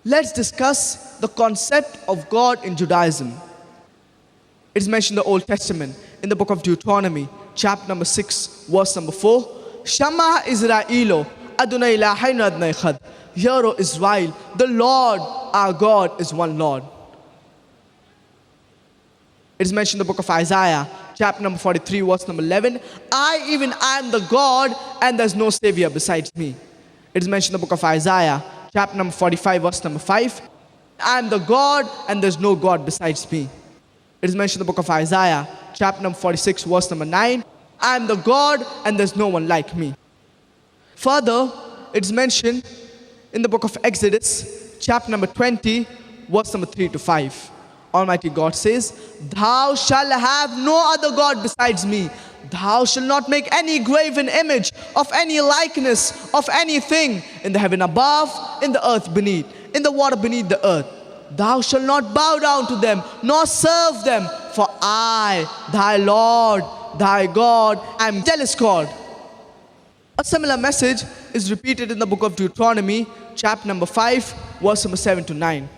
Let's discuss the concept of God in Judaism. It is mentioned in the Old Testament, in the book of Deuteronomy, chapter number 6, verse number 4. Shama Israelo, Adonai Eloheinu Adonai Echad. Hear, O Israel, the Lord our God is one Lord. It is mentioned in the book of Isaiah, chapter number 43, verse number 11. I am the God, and there is no Savior besides me. It is mentioned in the book of Isaiah, chapter number 45, verse number 5. I am the God, and there is no God besides me. It is mentioned in the book of Isaiah, chapter number 46, verse number 9. I am the God, and there is no one like me. Further, it is mentioned in the book of Exodus, chapter number 20, verse number 3 to 5. Almighty God says, Thou shalt have no other God besides me. Thou shalt not make any graven image of any likeness of anything in the heaven above, in the earth beneath, in the water beneath the earth. Thou shalt not bow down to them, nor serve them, for I, thy Lord, thy God, am jealous God. A similar message is repeated in the book of Deuteronomy, chapter number 5, verse number 7 to 9.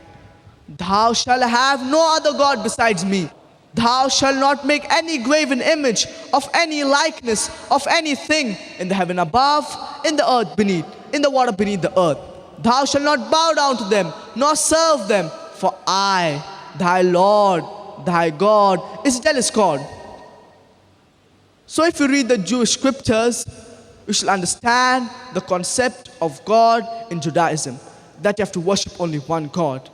Thou shalt have no other God besides me. Thou shalt not make any graven image of any likeness of anything in the heaven above, in the earth beneath, in the water beneath the earth. Thou shalt not bow down to them, nor serve them, for I, thy Lord, thy God, is jealous God. So if you read the Jewish scriptures, you shall understand the concept of God in Judaism, that you have to worship only one God.